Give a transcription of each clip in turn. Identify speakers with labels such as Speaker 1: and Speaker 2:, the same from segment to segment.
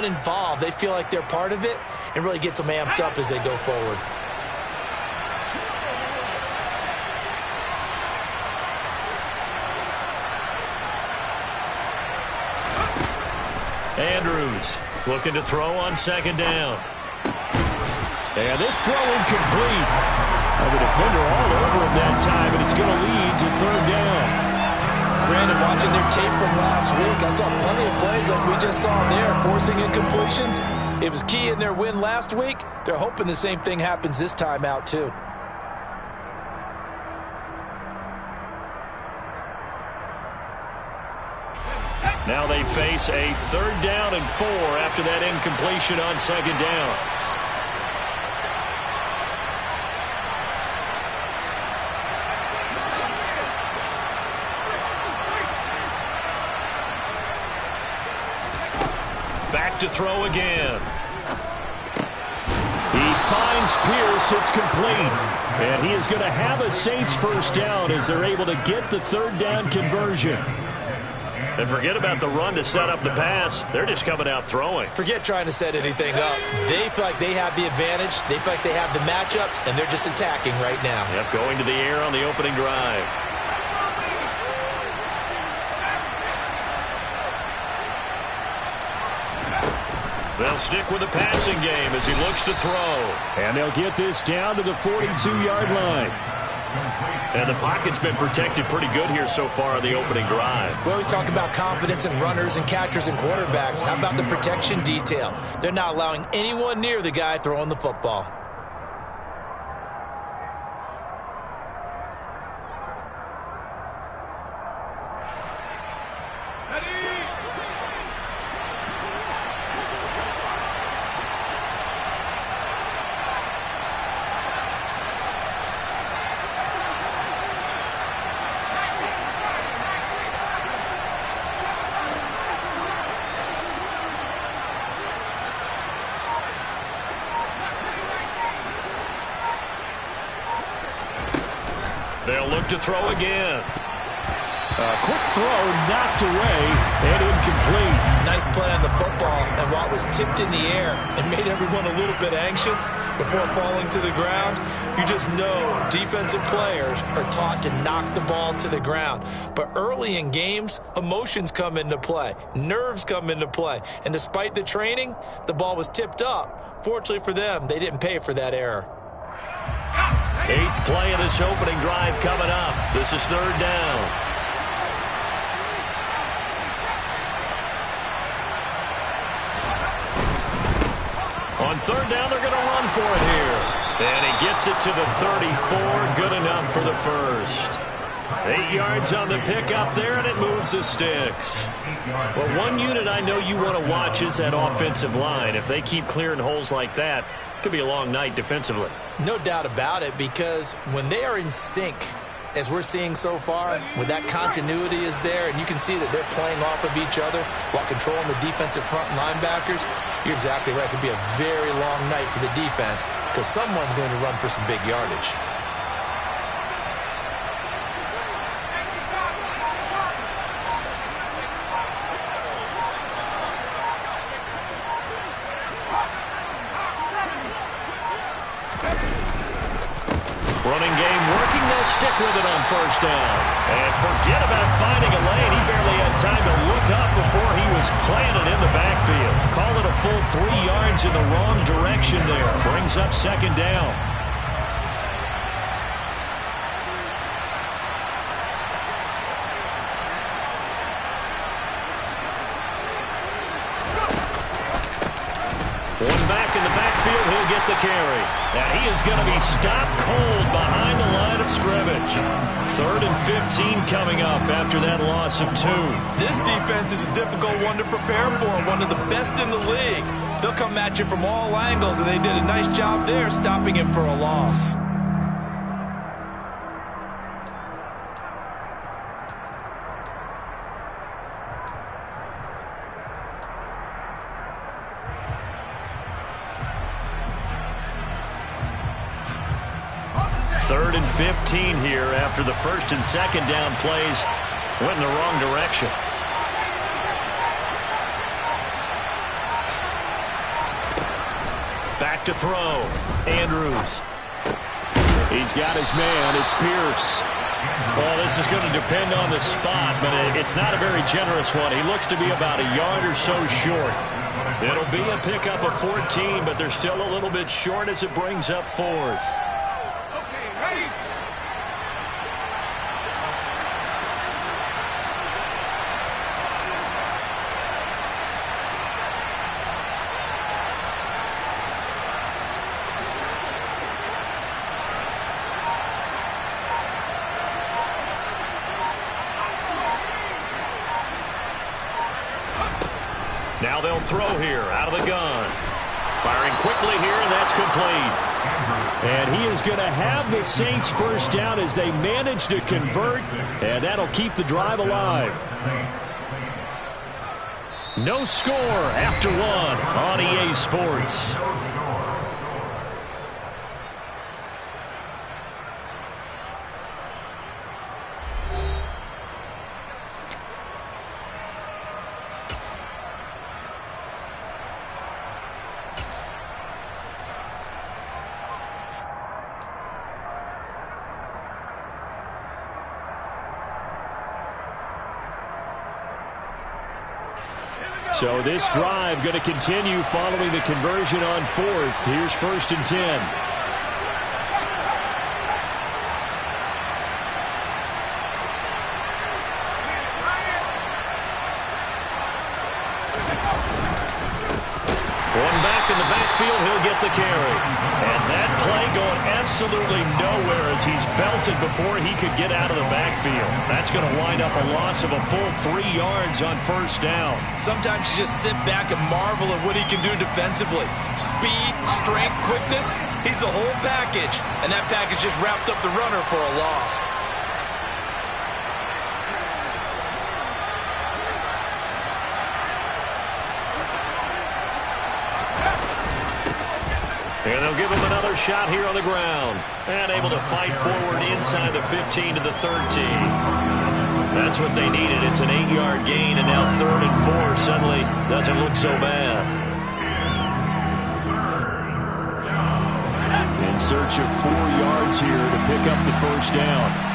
Speaker 1: involved, they feel like they're part of it and really gets them amped up as they go forward.
Speaker 2: Andrews looking to throw on second down. And this throw incomplete. The defender all over him that time, and it's going to lead to third down.
Speaker 1: Brandon, watching their tape from last week, I saw plenty of plays like we just saw there, forcing incompletions. It was key in their win last week. They're hoping the same thing happens this time out, too.
Speaker 2: Now they face a 3rd down and 4 after that incompletion on second down. Back to throw again. He finds Pierce. It's complete. And he is going to have a Saints first down as they're able to get the 3rd down conversion. And forget about the run to set up the pass. They're just coming out throwing.
Speaker 1: Forget trying to set anything up. They feel like they have the advantage. They feel like they have the matchups, and they're just attacking right now.
Speaker 2: Yep, going to the air on the opening drive. They'll stick with the passing game as he looks to throw. And they'll get this down to the 42-yard line. And the pocket's been protected pretty good here so far on the opening drive.
Speaker 1: We always talk about confidence in runners and catchers and quarterbacks. How about the protection detail? They're not allowing anyone near the guy throwing the football.
Speaker 2: They'll look to throw again.
Speaker 1: A quick throw knocked away and incomplete. Nice play on the football, and while it was tipped in the air and made everyone a little bit anxious before falling to the ground, you just know defensive players are taught to knock the ball to the ground. But early in games, emotions come into play, nerves come into play, and despite the training, the ball was tipped up. Fortunately for them, they didn't pay for that error.
Speaker 2: 8th play of this opening drive coming up. This is 3rd down. On 3rd down, they're going to run for it here. And he gets it to the 34. Good enough for the first. 8 yards on the pickup there, and it moves the sticks. Well, one unit I know you want to watch is that offensive line. If they keep clearing holes like that, it could be a long night defensively.
Speaker 1: No doubt about it, because when they are in sync, as we're seeing so far, when that continuity is there, and you can see that they're playing off of each other while controlling the defensive front linebackers, you're exactly right. It could be a very long night for the defense because someone's going to run for some big yardage.
Speaker 2: Running game working, they'll stick with it on 1st down. And forget about finding a lane. He barely had time to look up before he was planted in the backfield. Call it a full 3 yards in the wrong direction there. Brings up 2nd down. One back in the backfield, he'll get the carry. And he is going to be stopped cold behind the line of scrimmage. 3rd and 15 coming up after that loss of 2.
Speaker 1: This defense is a difficult one to prepare for, one of the best in the league. They'll come at you from all angles, and they did a nice job there stopping him for a loss.
Speaker 2: Third and 15 here after the 1st and 2nd down plays went in the wrong direction. back to throw. Andrews. He's got his man. It's Pierce. Well, this is going to depend on the spot, but it's not a very generous one. He looks to be about a yard or so short. It'll be a pickup of 14, but they're still a little bit short as it brings up fourth.
Speaker 3: Okay, ready?
Speaker 2: Now they'll throw here out of the gun. Firing quickly here, and that's complete. And he is going to have the Saints first down as they manage to convert, and that'll keep the drive alive. No score after one on EA Sports. So this drive going to continue following the conversion on fourth. Here's 1st and 10. One back in the backfield, he'll get the carry. And that play going absolutely nowhere as he's belted before he could get out of the backfield. That's going to wind up a loss of a full 3 yards on first down.
Speaker 1: Sometimes you just sit back and marvel at what he can do defensively. Speed, strength, quickness, he's the whole package. And that package just wrapped up the runner for a loss.
Speaker 2: And they'll give him another shot here on the ground. And able to fight forward inside the 15 to the 13. That's what they needed. It's an 8-yard gain, and now 3rd and 4 suddenly doesn't look so bad. In search of 4 yards here to pick up the first down.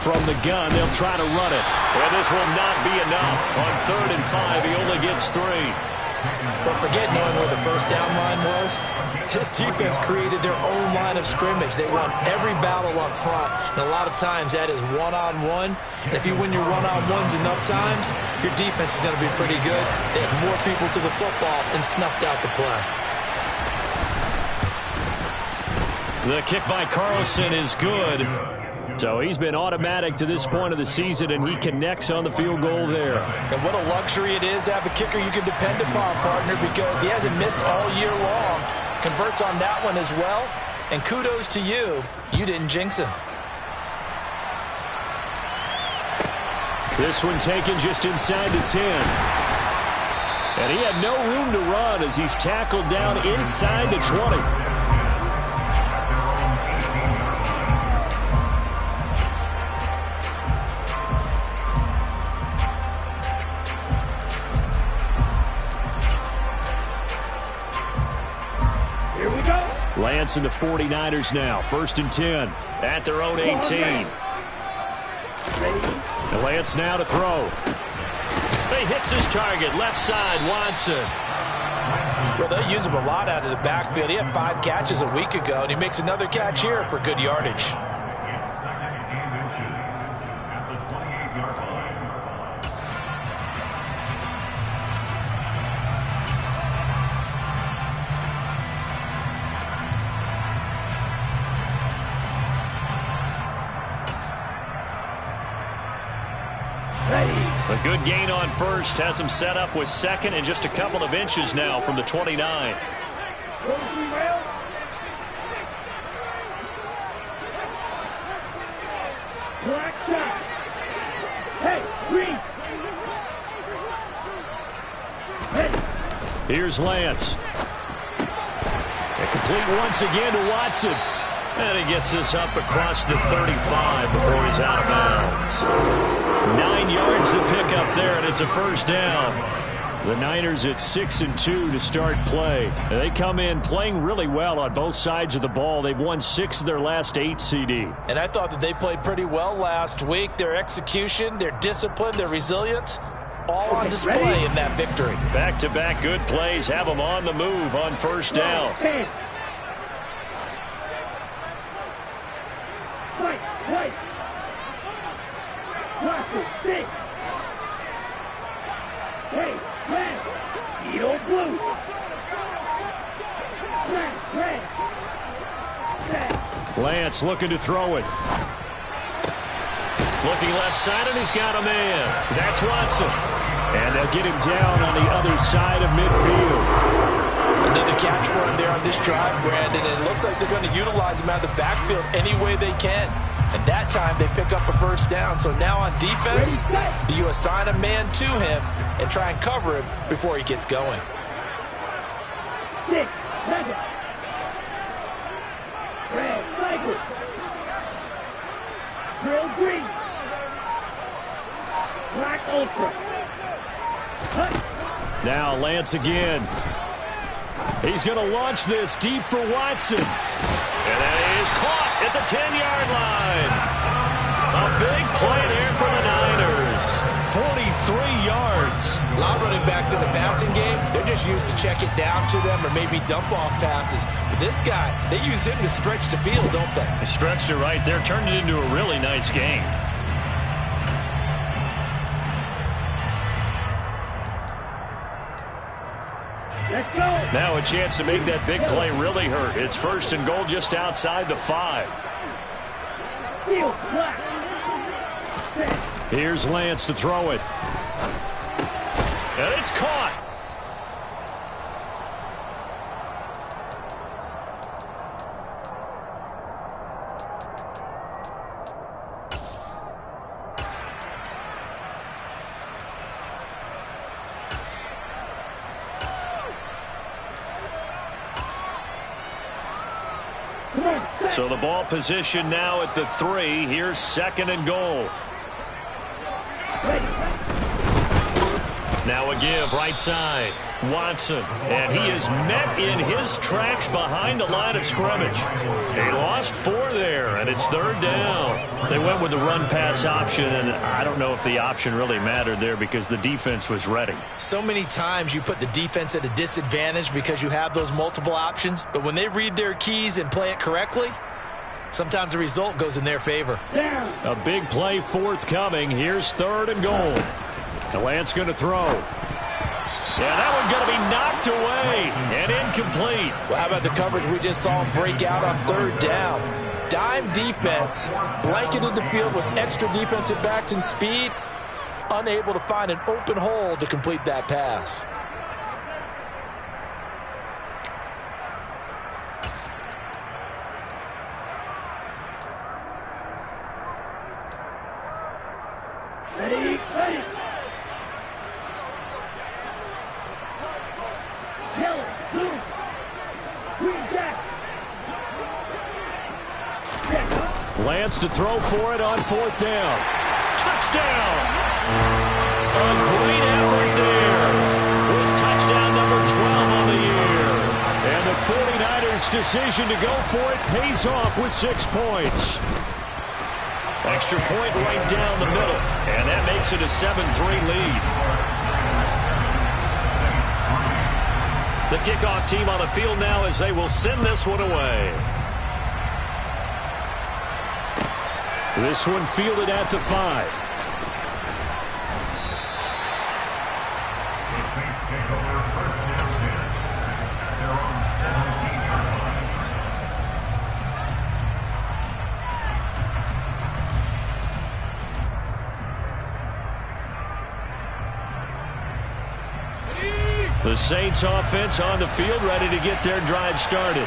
Speaker 2: From the gun, they'll try to run it. And this will not be enough. On 3rd and 5, he only gets 3.
Speaker 1: But forget knowing where the first down line was. This defense created their own line of scrimmage. They won every battle up front. And a lot of times that is one-on-one. And if you win your one-on-ones enough times, your defense is going to be pretty good. They had more people to the football and snuffed out the play.
Speaker 2: The kick by Carlson is good. So he's been automatic to this point of the season, and he connects on the field goal there.
Speaker 1: And what a luxury it is to have a kicker you can depend upon, partner, because he hasn't missed all year long. Converts on that one as well. And kudos to you. You didn't jinx him.
Speaker 2: This one taken just inside the 10. And he had no room to run as he's tackled down inside the 20. Lance and the 49ers now. 1st and 10 at their own 18. And Lance now to throw. He hits his target. Left side, Watson.
Speaker 1: Well, they use him a lot out of the backfield. He had 5 catches a week ago, and he makes another catch here for good yardage.
Speaker 2: A good gain on first has him set up with 2nd and just a couple of inches now from the 29. Here's Lance. Complete once again to Watson. And he gets this up across the 35 before he's out of bounds. 9 yards to pick up there, and it's a first down. The Niners at 6-2 to start play. They come in playing really well on both sides of the ball. They've won 6 of their last 8 CD.
Speaker 1: And I thought that they played pretty well last week. Their execution, their discipline, their resilience, all on display in that victory.
Speaker 2: Back-to-back good plays have them on the move on first down. Lance looking to throw it. Looking left side, and he's got a man. That's Watson. And they'll get him down on the other side of midfield.
Speaker 1: Another catch for him there on this drive, Brandon, and it looks like they're going to utilize him out of the backfield any way they can. And that time they pick up a first down. So now on defense, do you assign a man to him and try and cover him before he gets going?
Speaker 2: Now Lance again. He's going to launch this deep for Watson. And that is caught at the 10-yard line. A big play there for the Niners. 43 yards.
Speaker 1: A lot of running backs in the passing game, they're just used to check it down to them or maybe dump off passes. But this guy, they use him to stretch the field, don't they?
Speaker 2: They stretched it right there, turned it into a really nice game. Now a chance to make that big play really hurt. It's first and goal just outside the 5. Here's Lance to throw it. And it's caught. So the ball position now at the 3. Here's second and goal. Now a give right side. Watson. And he is met in his tracks behind the line of scrimmage. They lost 4 there, and it's third down. They went with the run-pass option, and I don't know if the option really mattered there because the defense was ready.
Speaker 1: So many times you put the defense at a disadvantage because you have those multiple options, but when they read their keys and play it correctly, sometimes the result goes in their favor.
Speaker 2: A big play forthcoming. Here's third and goal. The Lance going to throw. Yeah, that one going to be knocked away and incomplete.
Speaker 1: Well, how about the coverage we just saw him break out on third down? Dime defense, blanketed the field with extra defensive backs and speed, unable to find an open hole to complete that pass.
Speaker 3: Ready.
Speaker 2: Lance to throw for it on fourth down. Touchdown! A great effort there with touchdown number 12 on the year. And the 49ers' decision to go for it pays off with 6 points. Extra point right down the middle, and that makes it a 7-3 lead. The kickoff team on the field now as they will send this one away. This one fielded at the 5. The Saints offense on the field ready to get their drive started.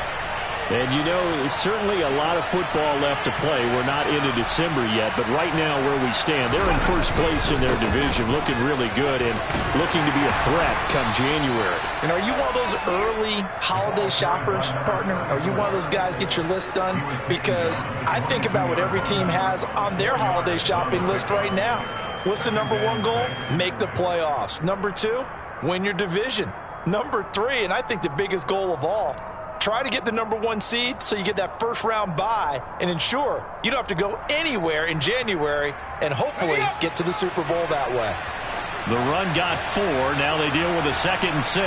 Speaker 2: And, you know, certainly a lot of football left to play. We're not into December yet, but right now where we stand, they're in first place in their division, looking really good and looking to be a threat come January.
Speaker 1: And are you one of those early holiday shoppers, partner? Are you one of those guys get your list done? Because I think about what every team has on their holiday shopping list right now. What's the number one goal? Make the playoffs. Number two, win your division. Number three, and I think the biggest goal of all, try to get the number one seed so you get that first round bye and ensure you don't have to go anywhere in January and hopefully get to the Super Bowl that way.
Speaker 2: The run got 4. Now they deal with a 2nd and 6.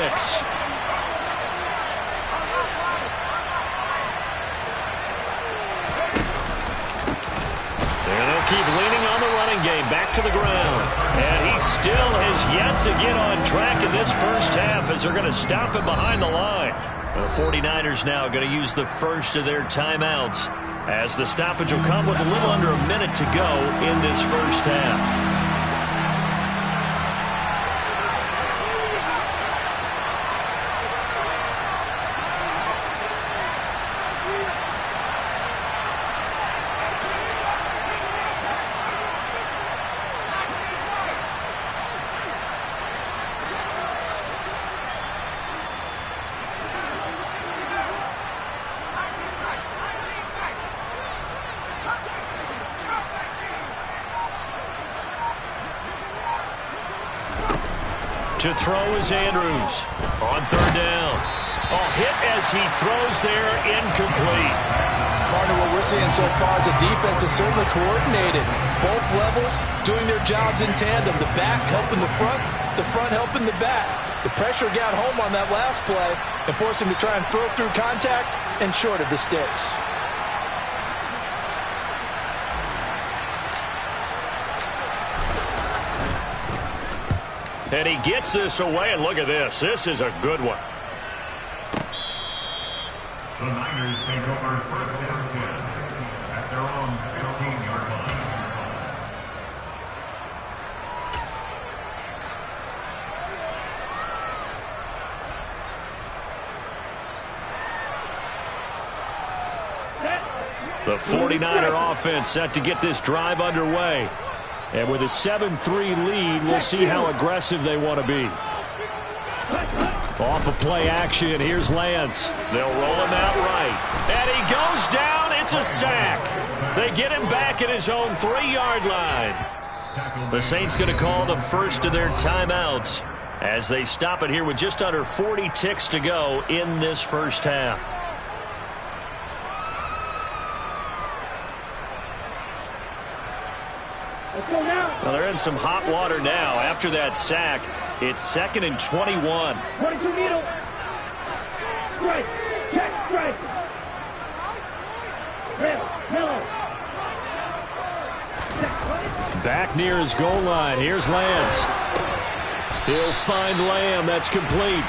Speaker 2: And they'll keep leaning on the running game. Back to the ground. And he still has yet to get on track in this first half as they're going to stop him behind the line. The 49ers now going to use the first of their timeouts as the stoppage will come with a little under a minute to go in this first half. To throw is Andrews on 3rd down. Hit as he throws there, incomplete.
Speaker 1: Partner, what we're seeing so far is the defense is certainly coordinated. Both levels doing their jobs in tandem. The back helping the front helping the back. The pressure got home on that last play and forced him to try and throw through contact and short of the sticks.
Speaker 2: And he gets this away, and look at this. This is a good one.
Speaker 4: The Niners take over first down 10 at their own 15-yard line.
Speaker 2: The 49er offense set to get this drive underway. And with a 7-3 lead, we'll see how aggressive they want to be. Off of play action, here's Lance. They'll roll him out right. And he goes down. It's a sack. They get him back at his own 3-yard line. The Saints going to call the first of their timeouts as they stop it here with just under 40 ticks to go in this first half. Well, they're in some hot water now. After that sack, it's 2nd and 21.
Speaker 3: 22 middle. Strike. Check strike. Miller.
Speaker 2: Back near his goal line. Here's Lance. He'll find Lamb. That's complete.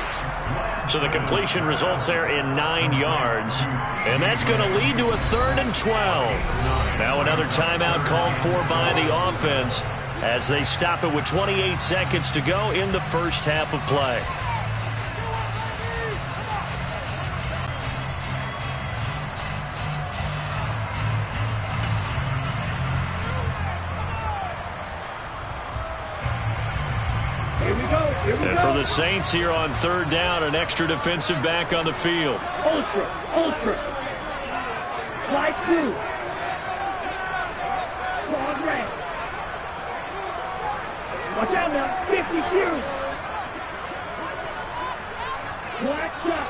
Speaker 2: So the completion results there in 9 yards. And that's going to lead to a 3rd and 12. Now another timeout called for by the offense as they stop it with 28 seconds to go in the first half of play. And for the Saints here on 3rd down, an extra defensive back on the field.
Speaker 3: Ultra. Slide through. Long red. Watch out now. 50 years. Black shot.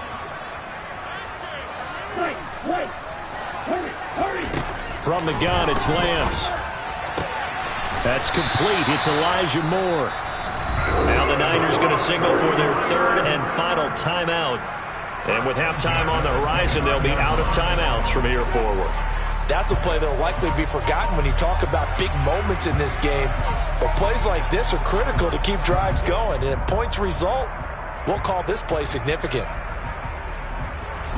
Speaker 3: Wait. Hurry.
Speaker 2: From the gun, it's Lance. That's complete. It's Elijah Moore. Now the Niners going to signal for their 3rd and final timeout. And with halftime on the horizon, they'll be out of timeouts from here forward.
Speaker 1: That's a play that will likely be forgotten when you talk about big moments in this game. But plays like this are critical to keep drives going. And if points result, we'll call this play significant.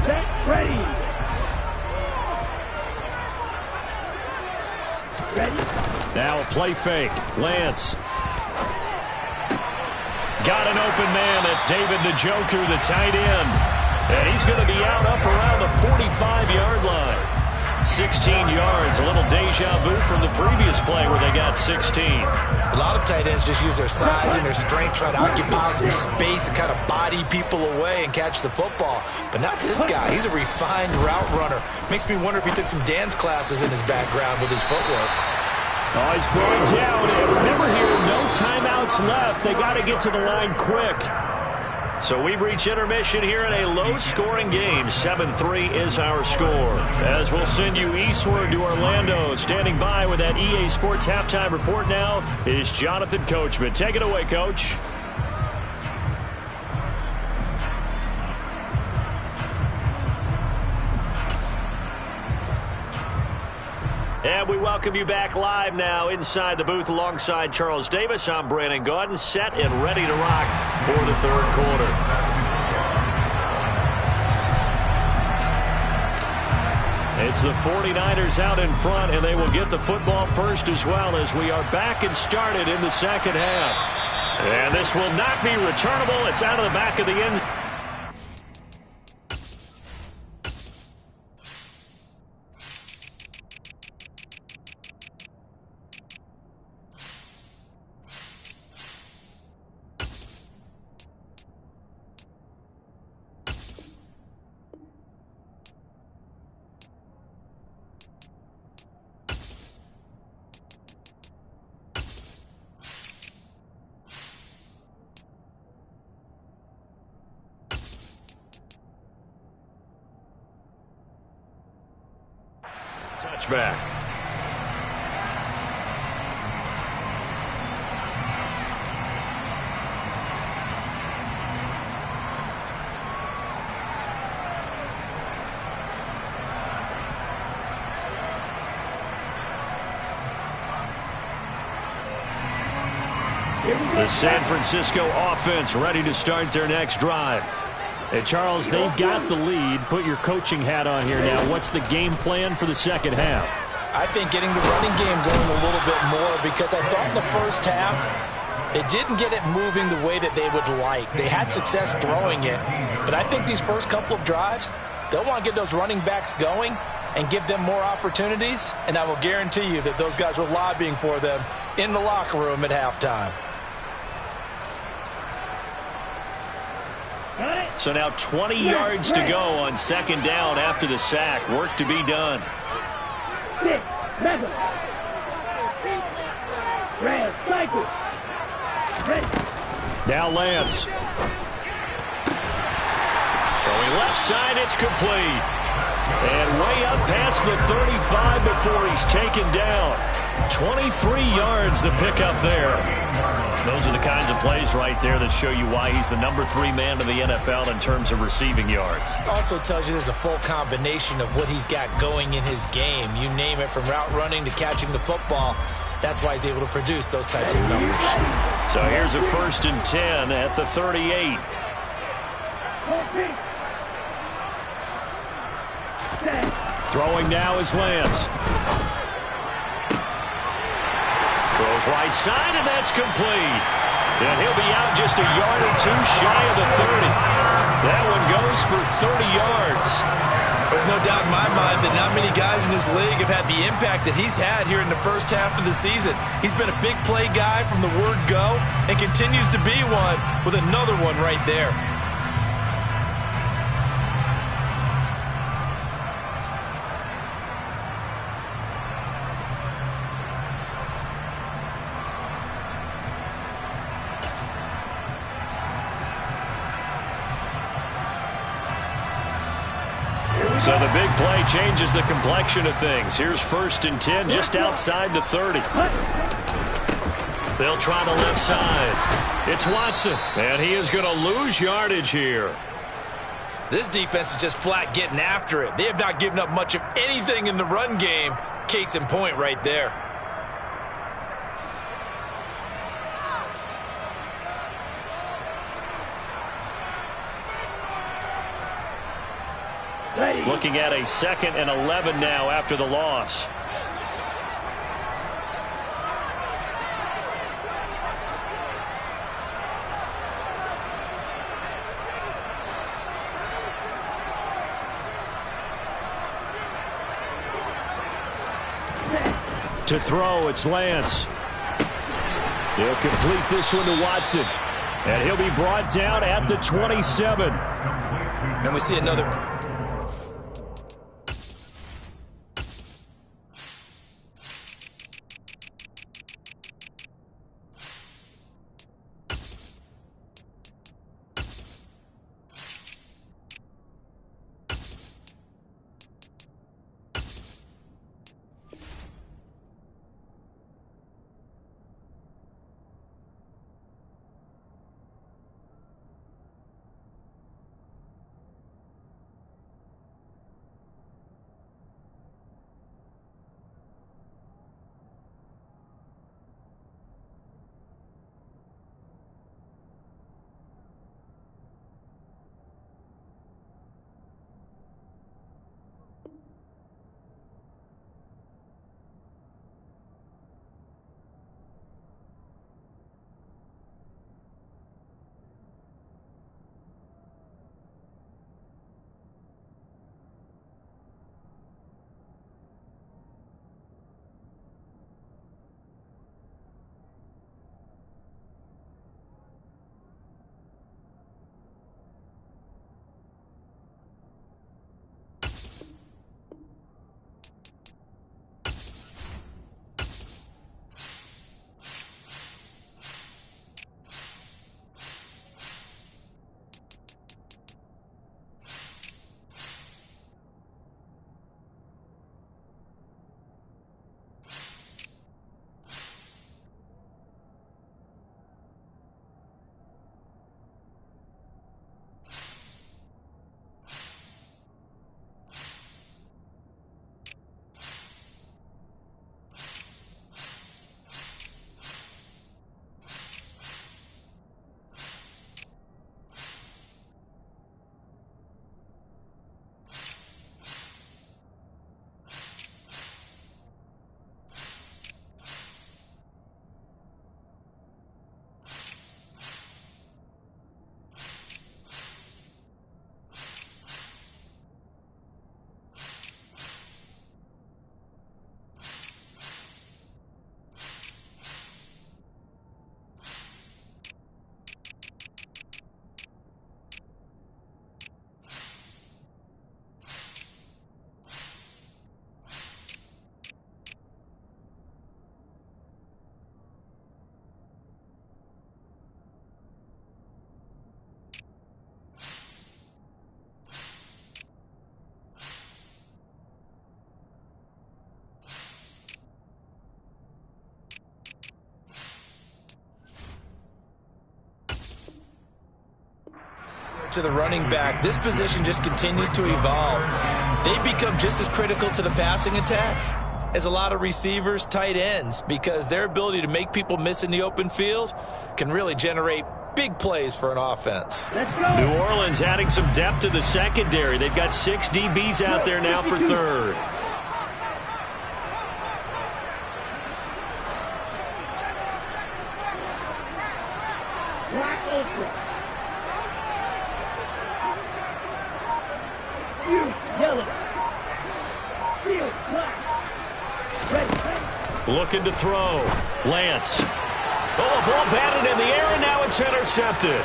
Speaker 3: Set, ready.
Speaker 2: Now a play fake. Lance. Got an open man. That's David Njoku, the tight end. And he's going to be out up around the 45-yard line. 16 yards, a little deja vu from the previous play where they got 16.
Speaker 1: A lot of tight ends just use their size and their strength, try to occupy some space and kind of body people away and catch the football. But not this guy. He's a refined route runner. Makes me wonder if he took some dance classes in his background with his footwork.
Speaker 2: Oh, he's brought down. And remember here, no timeouts left. They got to get to the line quick. So we've reached intermission here in a low-scoring game. 7-3 is our score. As we'll send you eastward to Orlando. Standing by with that EA Sports halftime report now is Jonathan Coachman. Take it away, Coach. And we welcome you back live now inside the booth alongside Charles Davis. I'm Brandon Gaudin, set and ready to rock for the third quarter. It's the 49ers out in front, and they will get the football first as well as we are back and started in the second half. And this will not be returnable. It's out of the back of the end zone. Touchback. The San Francisco offense ready to start their next drive. Hey, Charles, they've got the lead. Put your coaching hat on here now. What's the game plan for the second half?
Speaker 1: I think getting the running game going a little bit more, because I thought in the first half they didn't get it moving the way that they would like. They had success throwing it, but I think these first couple of drives, they'll want to get those running backs going and give them more opportunities, and I will guarantee you that those guys were lobbying for them in the locker room at halftime.
Speaker 2: So now 20 yards to go on second down after the sack. Work to be done. Now Lance. Throwing left side, it's complete. And way up past the 35 before he's taken down. 23 yards the pickup there. Those are the kinds of plays right there that show you why he's the number 3 man in the NFL in terms of receiving yards.
Speaker 1: Also tells you there's a full combination of what he's got going in his game. You name it, from route running to catching the football. That's why he's able to produce those types of numbers.
Speaker 2: So here's a 1st and 10 at the 38. Throwing now is Lance. Throws right side, and that's complete. And he'll be out just a yard or two shy of the 30. That one goes for 30 yards.
Speaker 1: There's no doubt in my mind that not many guys in this league have had the impact that he's had here in the first half of the season. He's been a big play guy from the word go and continues to be one with another one right there.
Speaker 2: So the big play changes the complexion of things. Here's 1st and 10 just outside the 30. They'll try the left side. It's Watson, and he is going to lose yardage here.
Speaker 1: This defense is just flat getting after it. They have not given up much of anything in the run game. Case in point right there.
Speaker 2: Looking at a 2nd and 11 now after the loss. To throw, it's Lance. He'll complete this one to Watson. And he'll be brought down at the 27.
Speaker 1: And we see another. To the running back, this position just continues to evolve. They become just as critical to the passing attack as a lot of receivers, tight ends, because their ability to make people miss in the open field can really generate big plays for an offense.
Speaker 2: New Orleans adding some depth to the secondary. They've got 6 DBs out there now for third. Looking to throw. Lance. Oh, a ball batted in the air, and now it's intercepted.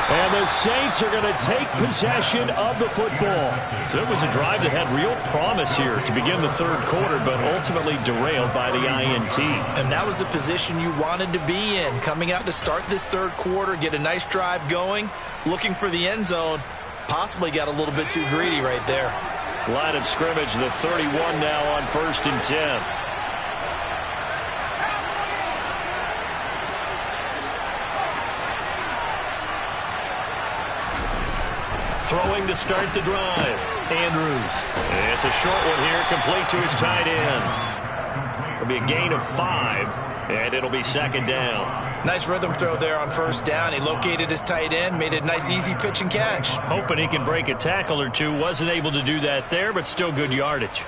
Speaker 2: And the Saints are going to take possession of the football. So it was a drive that had real promise here to begin the third quarter, but ultimately derailed by the INT.
Speaker 1: And that was the position you wanted to be in, coming out to start this third quarter, get a nice drive going, looking for the end zone. Possibly got a little bit too greedy right there.
Speaker 2: Line of scrimmage, the 31 now on 1st and 10. Throwing to start the drive. Andrews. It's a short one here, complete to his tight end. It'll be a gain of 5, and it'll be second down.
Speaker 1: Nice rhythm throw there on first down. He located his tight end, made a nice easy pitch and catch.
Speaker 2: Hoping he can break a tackle or two. Wasn't able to do that there, but still good yardage.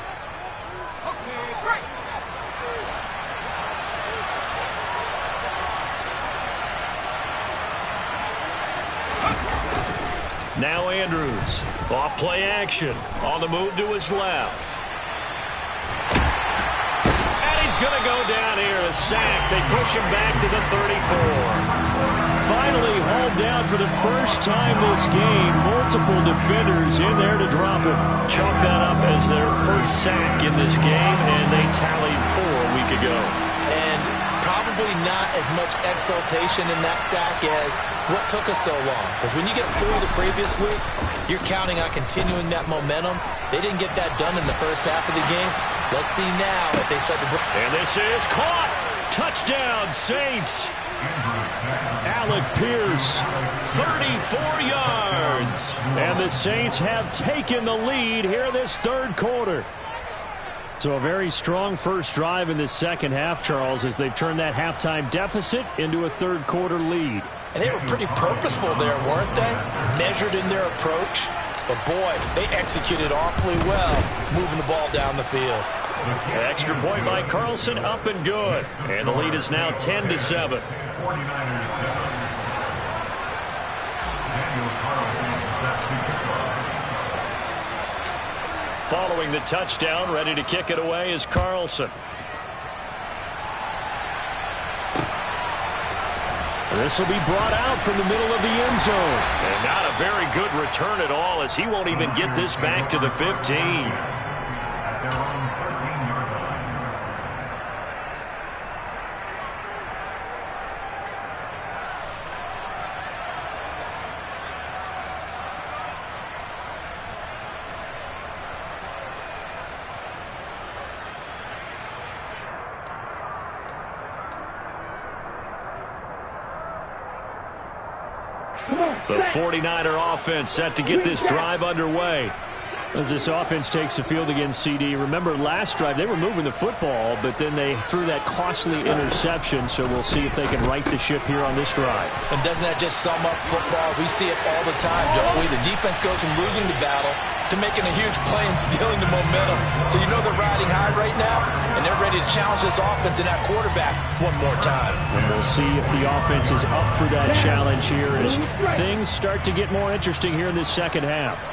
Speaker 2: Now Andrews. Off play action. On the move to his left. And he's going to go down here. A sack. They push him back to the 34.
Speaker 5: Finally hauled down for the first time this game. Multiple defenders in there to drop him.
Speaker 2: Chalk that up as their first sack in this game, and they tallied 4 a week ago.
Speaker 1: And probably not as much exultation in that sack as what took us so long. Because when you get 4 the previous week, you're counting on continuing that momentum. They didn't get that done in the first half of the game. Let's see now if they start to...
Speaker 2: And this is caught. Touchdown, Saints.
Speaker 5: Alec Pierce,
Speaker 2: 34 yards.
Speaker 5: And the Saints have taken the lead here this third quarter. So a very strong first drive in the second half, Charles, as they've turned that halftime deficit into a third quarter lead.
Speaker 1: And they were pretty purposeful there, weren't they? Measured in their approach. But boy, they executed awfully well, moving the ball down the field.
Speaker 2: Extra point by Carlson, up and good. And the lead is now 10-7. Following the touchdown, ready to kick it away is Carlson.
Speaker 5: This will be brought out from the middle of the end zone.
Speaker 2: And not a very good return at all, as he won't even get this back to the 15. The 49er offense set to get this drive underway.
Speaker 5: As this offense takes the field against CD, remember last drive they were moving the football, but then they threw that costly interception, so we'll see if they can right the ship here on this drive.
Speaker 1: And doesn't that just sum up football? We see it all the time, don't we? The defense goes from losing the battle to making a huge play and stealing the momentum. So you know they're riding high right now, and they're ready to challenge this offense and that quarterback one more time.
Speaker 5: And we'll see if the offense is up for that challenge here as things start to get more interesting here in this second half.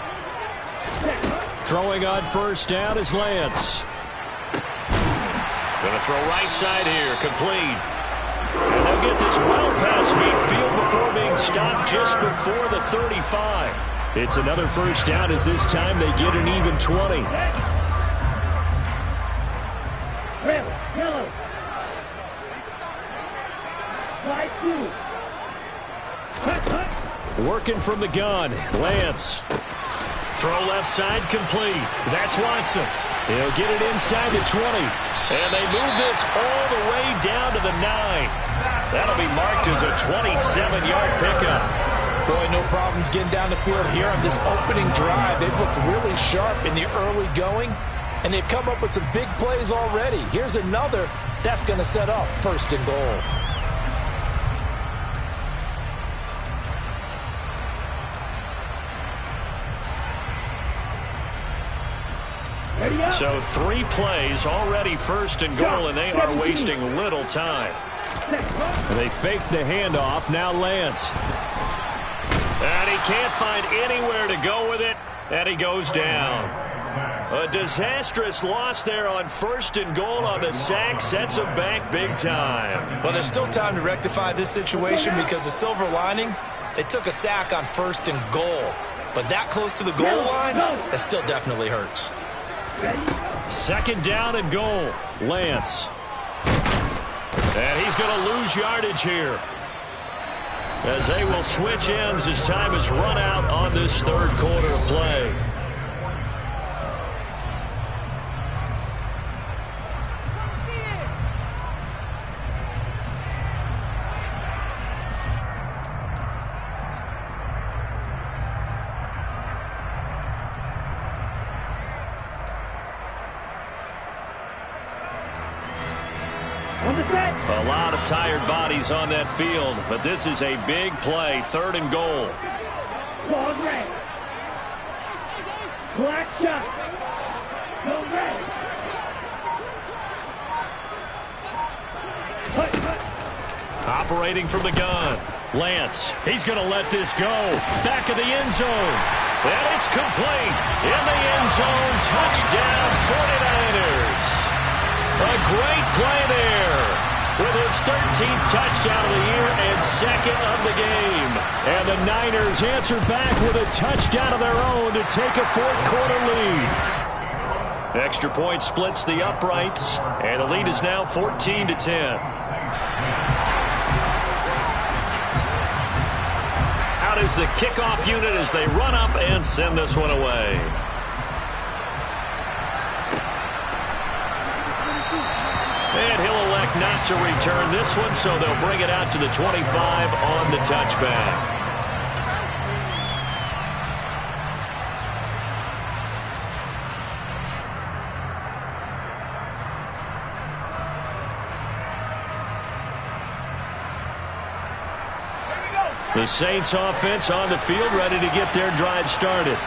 Speaker 5: Throwing on first down is Lance.
Speaker 2: Going to throw right side here, complete. And they'll get this well past midfield before being stopped just before the 35.
Speaker 5: It's another first down as this time they get an even 20.
Speaker 3: Red, yellow. Slide 2.
Speaker 5: Working from the gun, Lance.
Speaker 2: Throw left side, complete. That's Watson.
Speaker 5: He'll get it inside the 20.
Speaker 2: And they move this all the way down to the 9. That'll be marked as a 27-yard pickup.
Speaker 1: Boy, no problems getting down the field here on this opening drive. They've looked really sharp in the early going, and they've come up with some big plays already. Here's another that's going to set up first and goal.
Speaker 2: So 3 plays already first and goal, and they are wasting little time.
Speaker 5: They fake the handoff. Now Lance.
Speaker 2: And he can't find anywhere to go with it, and he goes down. A disastrous loss there on first and goal on the sack sets him back big time.
Speaker 1: Well, there's still time to rectify this situation because the silver lining, they took a sack on first and goal. But that close to the goal line, that still definitely hurts.
Speaker 2: Second down and goal.
Speaker 5: Lance.
Speaker 2: And he's going to lose yardage here, as they will switch ends as time is run out on this third quarter of play. A lot of tired bodies on that field, but this is a big play, third and goal.
Speaker 3: Ball red. Black shot. Go red.
Speaker 2: Operating from the gun. Lance, he's going to let this go. Back of the end zone. And it's complete. In the end zone. Touchdown 49ers. A great play there. With his 13th touchdown of the year and second of the game. And the Niners answer back with a touchdown of their own to take a fourth-quarter lead. Extra point splits the uprights, and the lead is now 14-10. Out is the kickoff unit as they run up and send this one away. And he'll elect not to return this one, so they'll bring it out to the 25 on the touchback. The Saints offense on the field ready to get their drive started.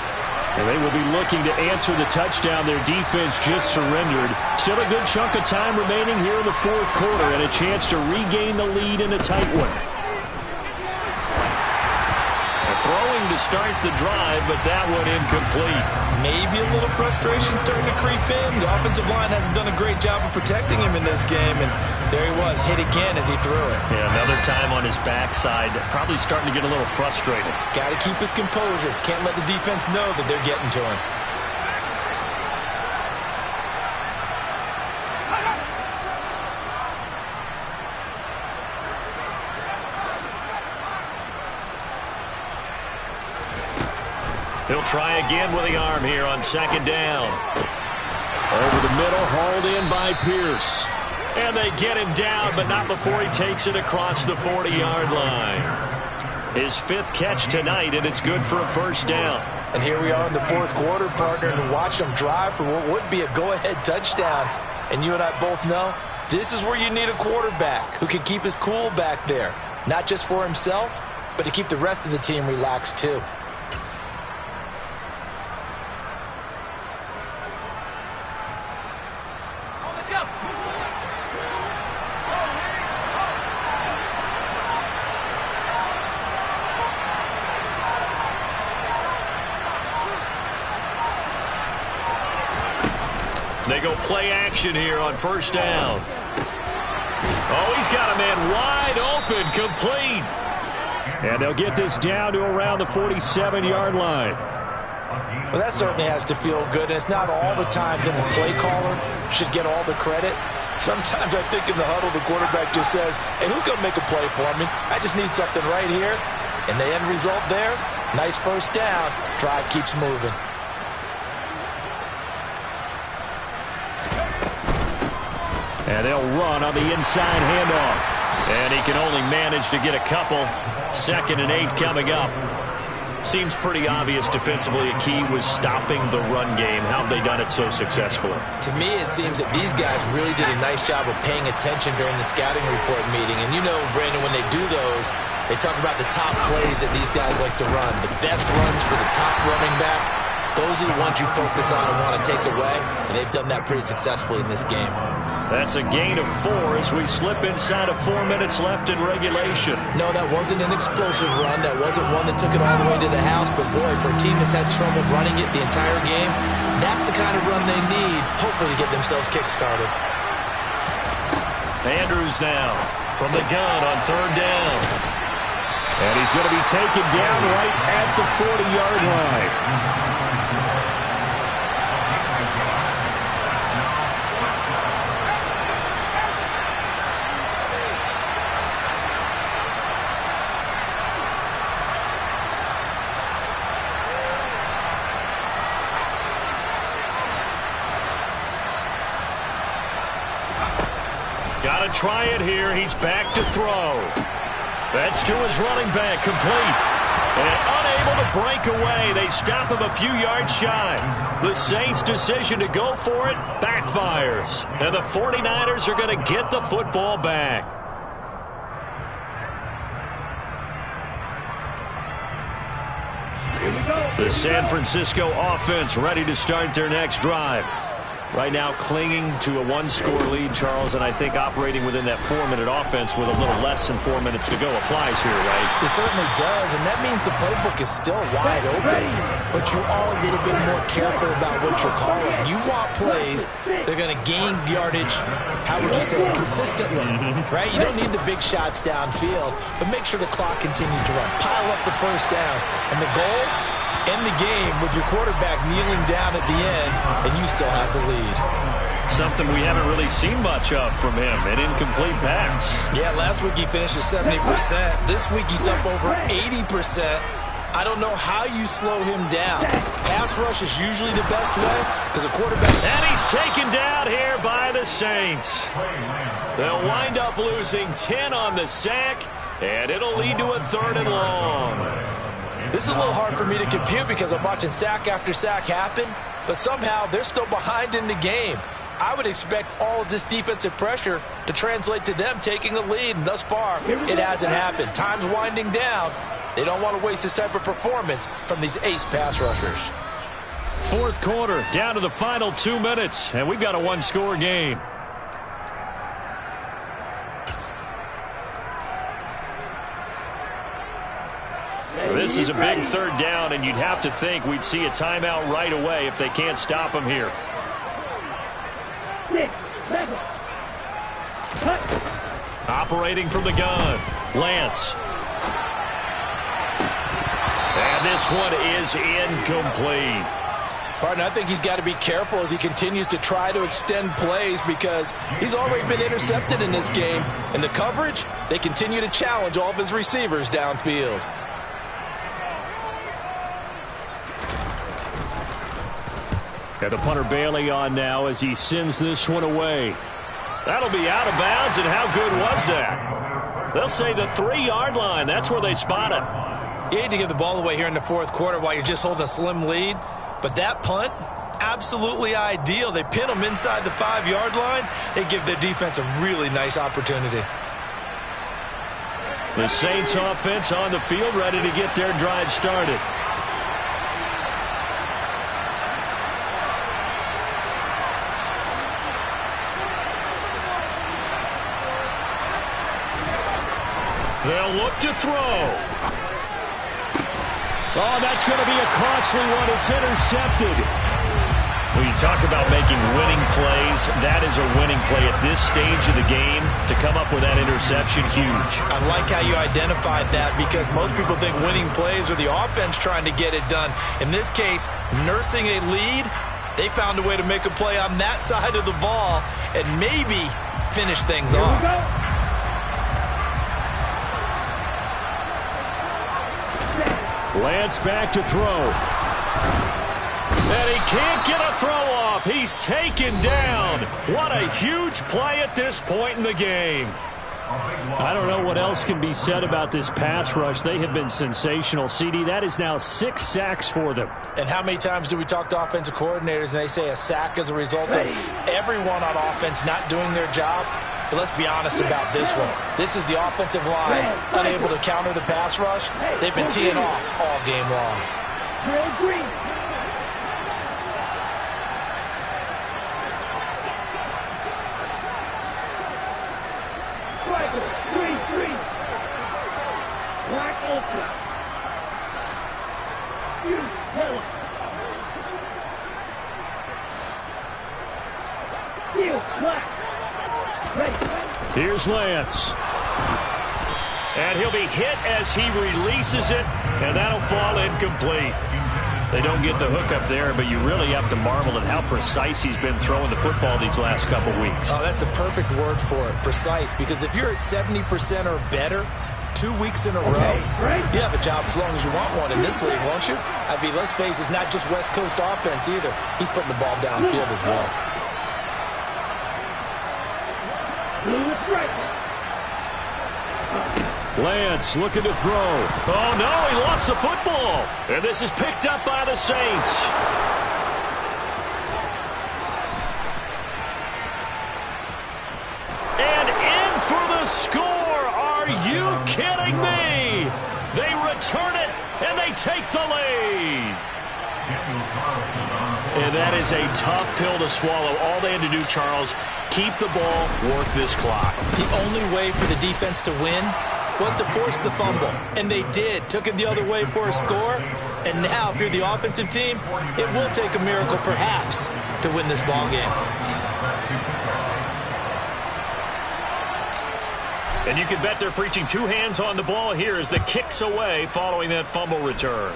Speaker 2: And they will be looking to answer the touchdown their defense just surrendered. Still a good chunk of time remaining here in the fourth quarter and a chance to regain the lead in a tight one. Throwing to start the drive, but that one incomplete.
Speaker 1: Maybe a little frustration starting to creep in. The offensive line hasn't done a great job of protecting him in this game, and there he was, hit again as he threw it.
Speaker 2: Yeah, another time on his backside, probably starting to get a little frustrated.
Speaker 1: Got to keep his composure. Can't let the defense know that they're getting to him.
Speaker 2: He'll try again with the arm here on second down.
Speaker 5: Over the middle, hauled in by Pierce.
Speaker 2: And they get him down, but not before he takes it across the 40-yard line. His fifth catch tonight, and it's good for a first down.
Speaker 1: And here we are in the fourth quarter, partner, and watch them drive for what would be a go-ahead touchdown. And you and I both know this is where you need a quarterback who can keep his cool back there. Not just for himself, but to keep the rest of the team relaxed too.
Speaker 2: They go play action here on first down. Oh, he's got a man wide open, complete.
Speaker 5: And they'll get this down to around the 47-yard line.
Speaker 1: Well, that certainly has to feel good, and it's not all the time that the play caller should get all the credit. Sometimes I think in the huddle, the quarterback just says, hey, who's going to make a play for me? I just need something right here. And the end result there, nice first down. Drive keeps moving.
Speaker 5: And they'll run on the inside handoff.
Speaker 2: And he can only manage to get a couple. 2nd and 8 coming up. Seems pretty obvious defensively a key was stopping the run game. How have they done it so successfully?
Speaker 1: To me, it seems that these guys really did a nice job of paying attention during the scouting report meeting. And you know, Brandon, when they do those, they talk about the top plays that these guys like to run. The best runs for the top running back. Those are the ones you focus on and want to take away. And they've done that pretty successfully in this game.
Speaker 2: That's a gain of 4 as we slip inside of 4 minutes left in regulation.
Speaker 1: No, that wasn't an explosive run. That wasn't one that took it all the way to the house. But, boy, for a team that's had trouble running it the entire game, that's the kind of run they need, hopefully, to get themselves kick-started.
Speaker 2: Andrews now from the gun on third down.
Speaker 5: And he's going to be taken down right at the 40-yard line.
Speaker 2: Got to try it here. He's back to throw. That's to his running back, complete. And unable to break away. They stop him a few yards shy. The Saints' decision to go for it backfires. And the 49ers are going to get the football back. The San Francisco offense ready to start their next drive.
Speaker 5: Right now clinging to a one-score lead, Charles, and I think operating within that 4-minute offense with a little less than 4 minutes to go applies here, right?
Speaker 1: It certainly does, and that means the playbook is still wide open, but you are a little bit more careful about what you're calling. You want plays that are going to gain yardage, how would you say, consistently, right? You don't need the big shots downfield, but make sure the clock continues to run. Pile up the first downs, and the goal, end the game with your quarterback kneeling down at the end, and you still have the lead.
Speaker 5: Something we haven't really seen much of from him, an incomplete pass.
Speaker 1: Yeah, last week he finished at 70%. This week he's up over 80%. I don't know how you slow him down. Pass rush is usually the best way because a quarterback...
Speaker 5: And he's taken down here by the Saints. They'll wind up losing 10 on the sack, and it'll lead to a 3rd and long.
Speaker 1: This is a little hard for me to compute because I'm watching sack after sack happen, but somehow they're still behind in the game. I would expect all of this defensive pressure to translate to them taking a lead, and thus far, it hasn't happened. Time's winding down. They don't want to waste this type of performance from these ace pass rushers.
Speaker 5: 4th quarter, down to the final 2 minutes, and we've got a one-score game. This is a big 3rd down, and you'd have to think we'd see a timeout right away if they can't stop him here.
Speaker 3: 6, 7.
Speaker 5: Operating from the gun, Lance. And this one is incomplete.
Speaker 1: Partner, I think he's got to be careful as he continues to try to extend plays because he's already been intercepted in this game. And the coverage, they continue to challenge all of his receivers downfield.
Speaker 5: Got the punter Bailey on now as he sends this one away. That'll be out of bounds, and how good was that? They'll say the 3-yard line. That's where they spot it.
Speaker 1: You hate to give the ball away here in the 4th quarter while you're just holding a slim lead, but that punt, absolutely ideal. They pin them inside the 5-yard line. They give their defense a really nice opportunity.
Speaker 5: The Saints offense on the field, ready to get their drive started. They'll look to throw. Oh, that's going to be a costly one. It's intercepted. When you talk about making winning plays, that is a winning play at this stage of the game. To come up with that interception, huge.
Speaker 1: I like how you identified that because most people think winning plays are the offense trying to get it done. In this case, nursing a lead, they found a way to make a play on that side of the ball and maybe finish things off.
Speaker 5: Lance back to throw. And he can't get a throw off. He's taken down. What a huge play at this point in the game. I don't know what else can be said about this pass rush. They have been sensational. CD, that is now 6 sacks for them.
Speaker 1: And how many times do we talk to offensive coordinators and they say a sack is a result of everyone on offense not doing their job? But let's be honest about this one. This is the offensive line unable to counter the pass rush. They've been teeing off all game long.
Speaker 3: Green. Striker, 3-3. Black ultra. You tell it. Steel black.
Speaker 5: Here's Lance. And he'll be hit as he releases it, and that'll fall incomplete. They don't get the hook up there, but you really have to marvel at how precise he's been throwing the football these last couple weeks.
Speaker 1: Oh, that's the perfect word for it, precise, because if you're at 70% or better 2 weeks in a row, you have a job as long as you want one in this league, won't you? I mean, let's face it, it's not just West Coast offense either. He's putting the ball downfield as well.
Speaker 5: Lance looking to throw. Oh, no, he lost the football. And this is picked up by the Saints. And in for the score. Are you kidding me? They return it, and they take the lead.
Speaker 2: And that is a tough pill to swallow. All they had to do, Charles, keep the ball, work this clock.
Speaker 1: The only way for the defense to win was to force the fumble. And they did. Took it the other way for a score. And now, if you're the offensive team, it will take a miracle, perhaps, to win this ball game.
Speaker 2: And you can bet they're preaching two hands on the ball here as the kick's away following that fumble return.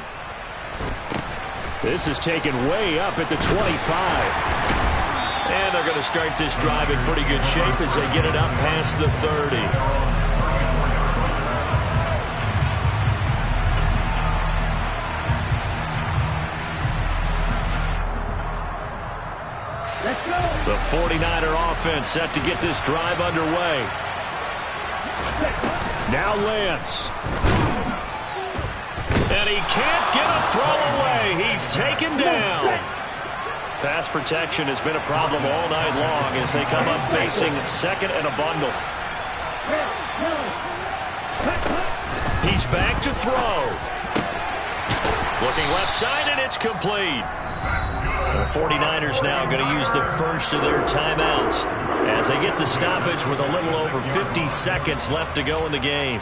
Speaker 5: This is taken way up at the 25.
Speaker 2: And they're going to start this drive in pretty good shape as they get it up past the 30.
Speaker 3: Let's go.
Speaker 2: The 49er offense set to get this drive underway.
Speaker 5: Now Lance.
Speaker 2: And he can't get a throw away. He's taken down. Pass protection has been a problem all night long as they come up facing second and a bundle. He's back to throw. Looking left side, and it's complete. The 49ers now going to use the first of their timeouts as they get the stoppage with a little over 50 seconds left to go in the game.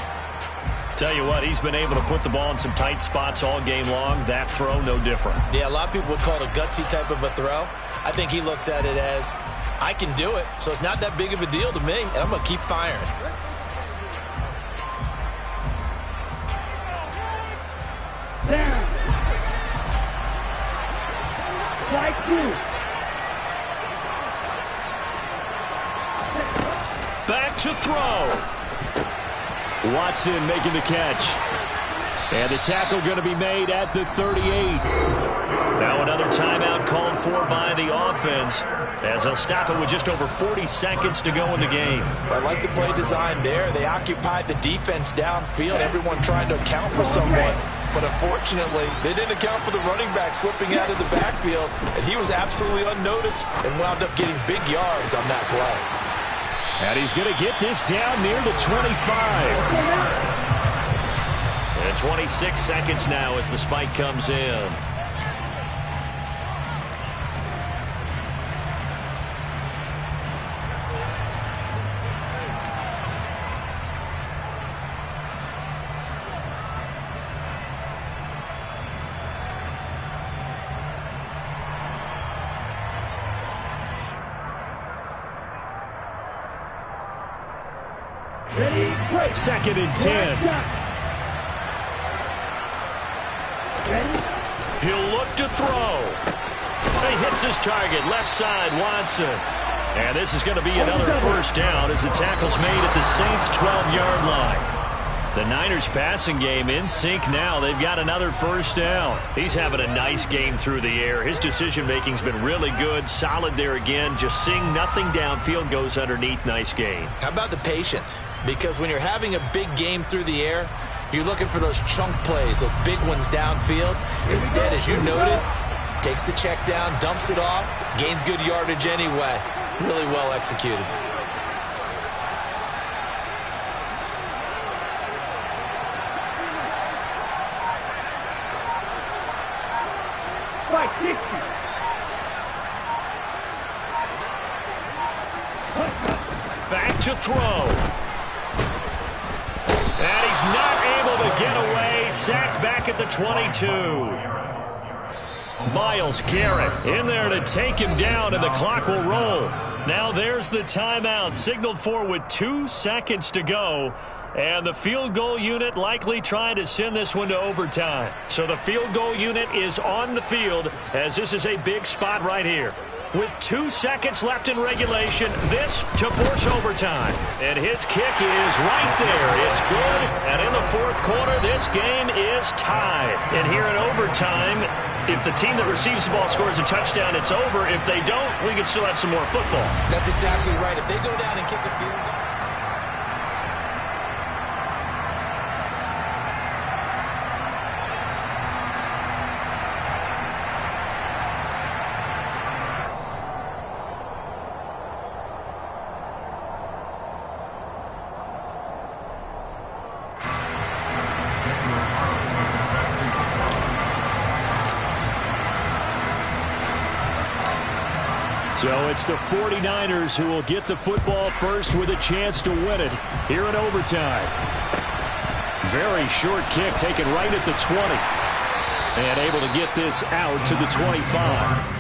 Speaker 2: Tell you what, he's been able to put the ball in some tight spots all game long. That throw, no different.
Speaker 1: Yeah, a lot of people would call it a gutsy type of a throw. I think he looks at it as, I can do it, so it's not that big of a deal to me, and I'm going to keep firing.
Speaker 3: Down. Strike two.
Speaker 2: Back to throw.
Speaker 5: Watson making the catch. And the tackle going to be made at the 38.
Speaker 2: Now another timeout called for by the offense as they'll stop it with just over 40 seconds to go in the game.
Speaker 1: I like the play design there. They occupied the defense downfield, everyone trying to account for someone. But unfortunately, they didn't account for the running back slipping out of the backfield, and he was absolutely unnoticed and wound up getting big yards on that play.
Speaker 5: And he's going to get this down near the 25.
Speaker 2: And 26 seconds now as the spike comes in.
Speaker 3: Ready, break.
Speaker 5: Second and 10.
Speaker 3: Ready?
Speaker 2: He'll look to throw. He hits his target, left side, Watson. And this is going to be another first down as the tackle's made at the Saints' 12-yard line. The Niners passing game in sync now. They've got another first down. He's having a nice game through the air. His decision-making's been really good, solid there again. Just seeing nothing downfield, goes underneath. Nice game.
Speaker 1: How about the patience? Because when you're having a big game through the air, you're looking for those chunk plays, those big ones downfield. Instead, as you noted, takes the check down, dumps it off, gains good yardage anyway. Really well executed.
Speaker 3: Strike 60.
Speaker 2: Back to throw. And he's not able to get away. Sacked back at the 22. Myles Garrett in there to take him down, and the clock will roll. Now there's the timeout signaled for with 2 seconds to go. And the field goal unit likely trying to send this one to overtime. So the field goal unit is on the field as this is a big spot right here. With 2 seconds left in regulation, this to force overtime. And his kick is right there. It's good. And in the fourth quarter, this game is tied. And here in overtime, if the team that receives the ball scores a touchdown, it's over. If they don't, we can still have some more football.
Speaker 1: That's exactly right. If they go down and kick a field goal.
Speaker 5: So it's the 49ers who will get the football first with a chance to win it here in overtime. Very short kick taken right at the 20. And able to get this out to the 25.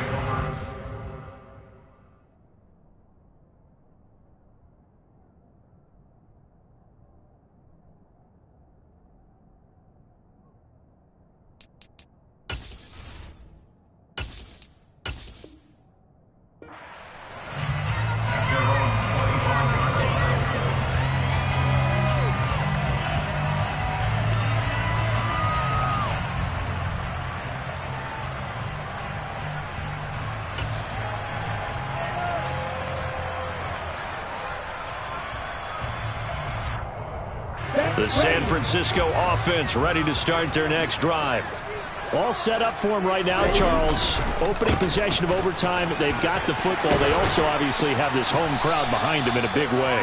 Speaker 5: The San Francisco offense ready to start their next drive. All set up for them right now, Charles. Opening possession of overtime. They've got the football. They also obviously have this home crowd behind them in a big way.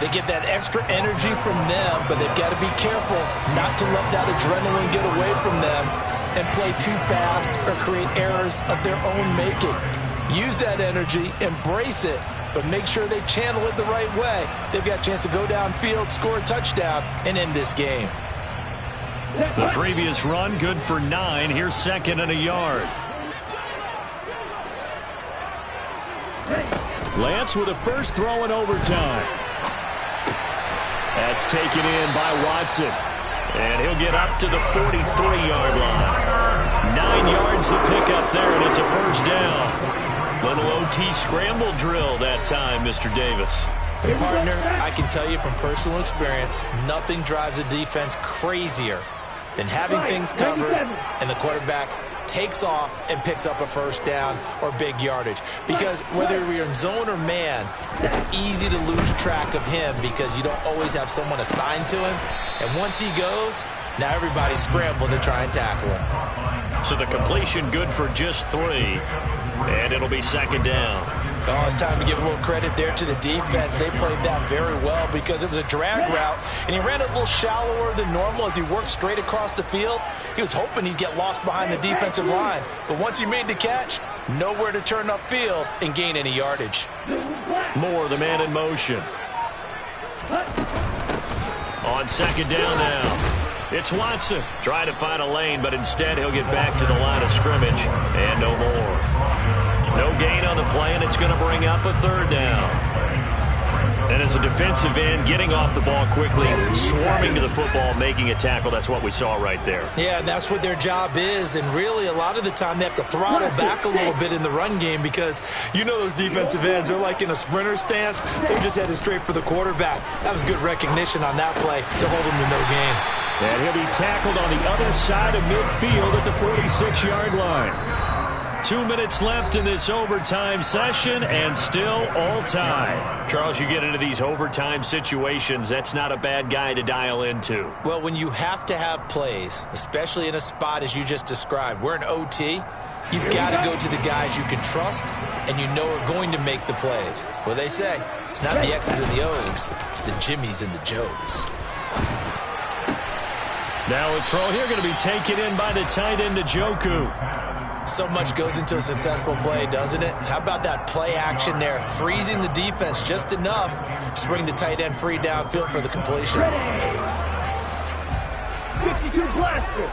Speaker 1: They get that extra energy from them, but they've got to be careful not to let that adrenaline get away from them and play too fast or create errors of their own making. Use that energy, embrace it, but make sure they channel it the right way. They've got a chance to go downfield, score a touchdown, and end this game.
Speaker 5: The previous run, good for 9. Here's second and a yard. Lance with a first throw in overtime. That's taken in by Watson. And he'll get up to the 43-yard line. 9 yards to pick up there, and it's a first down. Little OT scramble drill that time, Mr. Davis.
Speaker 1: Hey, partner, I can tell you from personal experience, nothing drives a defense crazier than having things covered and the quarterback takes off and picks up a first down or big yardage. Because whether you're in zone or man, it's easy to lose track of him because you don't always have someone assigned to him. And once he goes, now everybody's scrambling to try and tackle him.
Speaker 2: So the completion good for just 3. And it'll be second down.
Speaker 1: Oh, it's time to give a little credit there to the defense. They played that very well because it was a drag route, and he ran a little shallower than normal as he worked straight across the field. He was hoping he'd get lost behind the defensive line, but once he made the catch, nowhere to turn upfield and gain any yardage.
Speaker 2: More the man in motion. On second down now. It's Watson trying to find a lane, but instead he'll get back to the line of scrimmage and no more. No gain on the play, and it's going to bring up a third down. And as a defensive end, getting off the ball quickly, swarming to the football, making a tackle, that's what we saw right there.
Speaker 1: Yeah, and that's what their job is, and really a lot of the time they have to throttle back a little bit in the run game because you know those defensive ends, they're like in a sprinter stance. They're just headed straight for the quarterback. That was good recognition on that play to hold him to no gain.
Speaker 5: And he'll be tackled on the other side of midfield at the 46-yard line. 2 minutes left in this overtime session, and still all time.
Speaker 2: Charles, you get into these overtime situations, that's not a bad guy to dial into.
Speaker 1: Well, when you have to have plays, especially in a spot as you just described, we're in OT, you've got to go to the guys you can trust and you know are going to make the plays. Well, they say it's not the X's and the O's, it's the Jimmies and the Joes.
Speaker 5: Now a throw here going to be taken in by the tight end, Njoku.
Speaker 1: So much goes into a successful play, doesn't it? How about that play action there, freezing the defense just enough to bring the tight end free downfield for the completion.
Speaker 3: 52 blaster.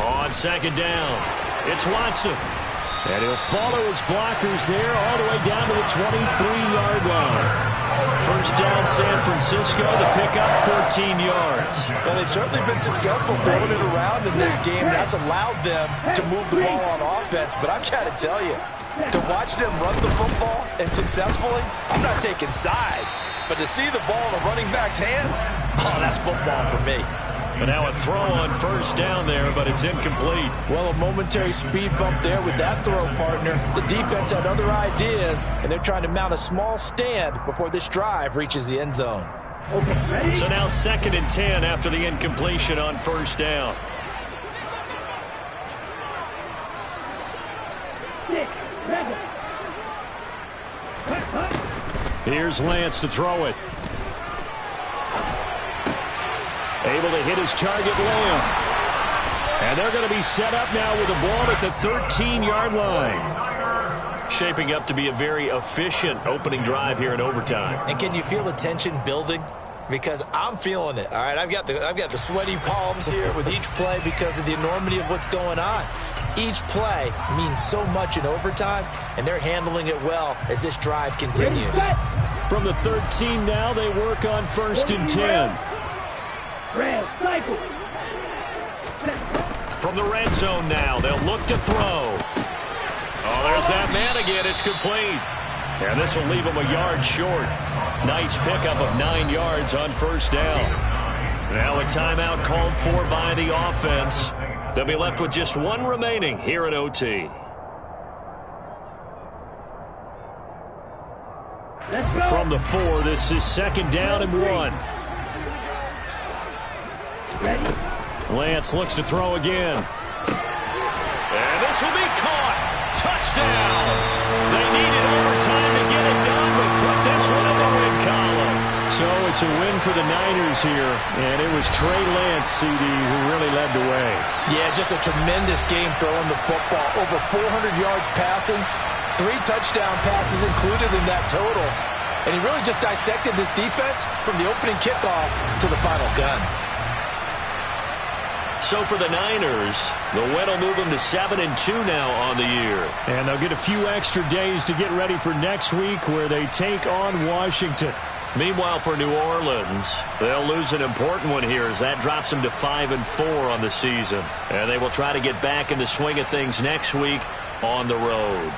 Speaker 2: On second down, it's Watson.
Speaker 5: And he'll follow his blockers there all the way down to the 23-yard line. First down, San Francisco, to pick up 14 yards.
Speaker 1: Well, they've certainly been successful throwing it around in this game. That's allowed them to move the ball on offense. But I've got to tell you, to watch them run the football and successfully, I'm not taking sides. But to see the ball in a running back's hands, oh, that's football for me.
Speaker 2: But now a throw on first down there, but it's incomplete.
Speaker 1: Well, a momentary speed bump there with that throw, partner. The defense had other ideas, and they're trying to mount a small stand before this drive reaches the end zone.
Speaker 2: So now 2nd and 10 after the incompletion on first down.
Speaker 5: Here's Lance to throw it. Able to hit his target, Lamb. And they're going to be set up now with the ball at the 13-yard line.
Speaker 2: Shaping up to be a very efficient opening drive here in overtime.
Speaker 1: And can you feel the tension building? Because I'm feeling it. All right, I've got the sweaty palms here with each play because of the enormity of what's going on. Each play means so much in overtime, and they're handling it well as this drive continues.
Speaker 5: From the 13 now, they work on 1st and 10.
Speaker 2: From the red zone now, they'll look to throw. Oh, there's that man again. It's complete. And this will leave him a yard short. Nice pickup of 9 yards on 1st down. Now a timeout called for by the offense. They'll be left with just one remaining here in OT.
Speaker 5: From the 4, this is 2nd down and 1. Lance looks to throw again.
Speaker 2: And this will be caught. Touchdown. They needed overtime to get it done, but put this one in the win column.
Speaker 5: So it's a win for the Niners here, and it was Trey Lance, CD, who really led the way.
Speaker 1: Yeah, just a tremendous game throwing the football. Over 400 yards passing, 3 touchdown passes included in that total. And he really just dissected this defense from the opening kickoff to the final gun.
Speaker 2: So for the Niners, the win will move them to 7-2 now on the year.
Speaker 5: And they'll get a few extra days to get ready for next week where they take on Washington.
Speaker 2: Meanwhile, for New Orleans, they'll lose an important one here as that drops them to 5-4 on the season. And they will try to get back in the swing of things next week on the road.